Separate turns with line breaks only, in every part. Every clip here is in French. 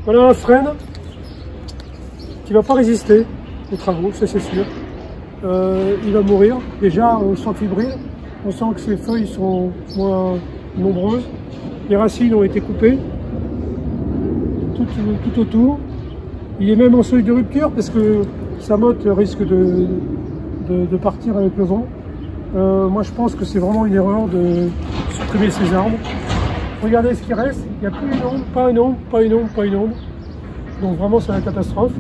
Voilà un frêne qui ne va pas résister aux travaux, ça c'est sûr. Il va mourir. Déjà, on sent fébrile, on sent que ses feuilles sont moins nombreuses. Les racines ont été coupées tout autour. Il est même en seuil de rupture parce que sa motte risque de partir avec le vent. Moi, je pense que c'est vraiment une erreur de supprimer ces arbres. Regardez ce qui reste, il n'y a plus une ombre, pas une ombre, pas une ombre, pas une ombre. Donc vraiment c'est la catastrophe.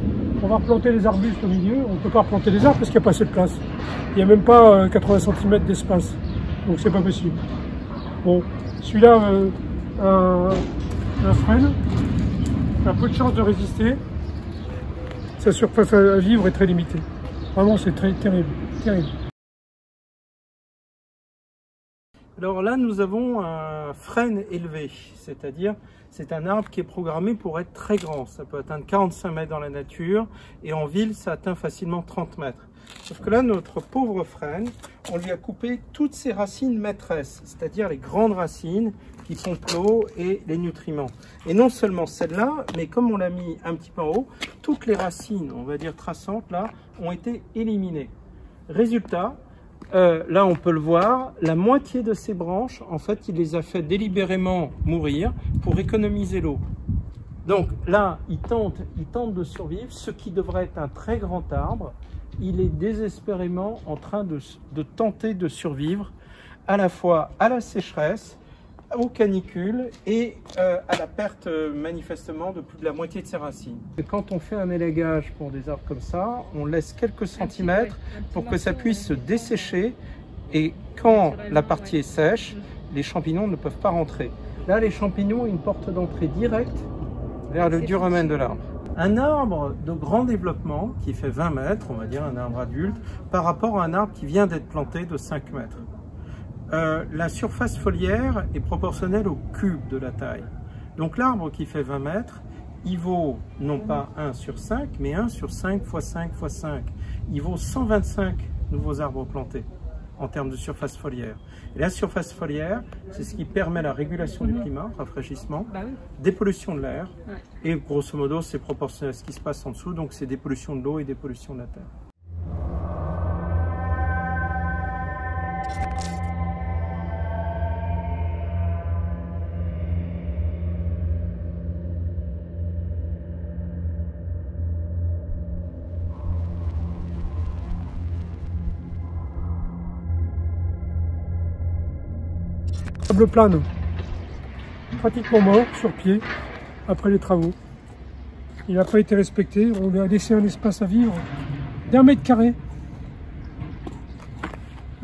On va replanter les arbustes au milieu, on ne peut pas replanter les arbres parce qu'il n'y a pas assez de place. Il n'y a même pas 80 cm d'espace, donc c'est pas possible. Bon, celui-là, un frêne, a peu de chance de résister. Sa surface à vivre est très limitée. Vraiment c'est très terrible, terrible.
Alors là, nous avons un frêne élevé, c'est-à-dire c'est un arbre qui est programmé pour être très grand. Ça peut atteindre 45 mètres dans la nature et en ville, ça atteint facilement 30 mètres. Sauf que là, notre pauvre frêne, on lui a coupé toutes ses racines maîtresses, c'est-à-dire les grandes racines qui pompent l'eau et les nutriments. Et non seulement celle-là, mais comme on l'a mis un petit peu en haut, toutes les racines, on va dire traçantes, là, ont été éliminées. Résultat, là on peut le voir, la moitié de ces branches, en fait, il les a fait délibérément mourir pour économiser l'eau. Donc là, il tente de survivre, ce qui devrait être un très grand arbre. Il est désespérément en train de tenter de survivre à la fois à la sécheresse, aux canicules et à la perte manifestement de plus de la moitié de ses racines. Et quand on fait un élagage pour des arbres comme ça, on laisse quelques centimètres pour que ça puisse se dessécher et quand la partie est sèche, les champignons ne peuvent pas rentrer. Là, les champignons ont une porte d'entrée directe vers le duramen de l'arbre. Un arbre de grand développement qui fait 20 mètres, on va dire un arbre adulte, par rapport à un arbre qui vient d'être planté de 5 mètres. La surface foliaire est proportionnelle au cube de la taille. Donc l'arbre qui fait 20 mètres, il vaut non pas 1 sur 5, mais 1 sur 5 fois 5 fois 5. Il vaut 125 nouveaux arbres plantés en termes de surface foliaire. Et la surface foliaire, c'est ce qui permet la régulation du climat, rafraîchissement, dépollution de l'air, et grosso modo, c'est proportionnel à ce qui se passe en dessous, donc c'est dépollution de l'eau et dépollution de la terre.
Sable plane, pratiquement mort sur pied après les travaux. Il n'a pas été respecté, on lui a laissé un espace à vivre d'1 mètre carré.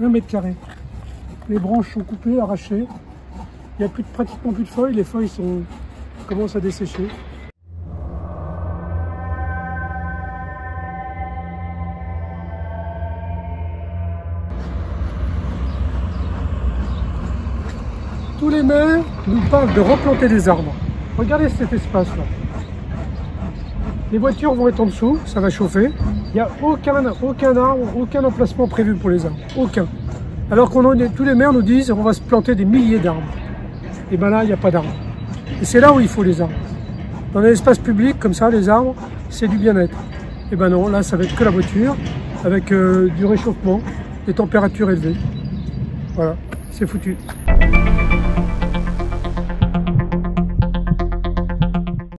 1 mètre carré. Les branches sont coupées, arrachées. Il n'y a pratiquement plus de feuilles, les feuilles commencent à dessécher. Tous les maires nous parlent de replanter des arbres. Regardez cet espace-là. Les voitures vont être en dessous, ça va chauffer. Il n'y a aucun arbre, aucun emplacement prévu pour les arbres. Aucun. Alors que tous les maires nous disent on va se planter des milliers d'arbres. Et bien là, il n'y a pas d'arbres. Et c'est là où il faut les arbres. Dans les espaces publics, comme ça, les arbres, c'est du bien-être. Et ben non, là, ça va être que la voiture, avec du réchauffement, des températures élevées. Voilà, c'est foutu.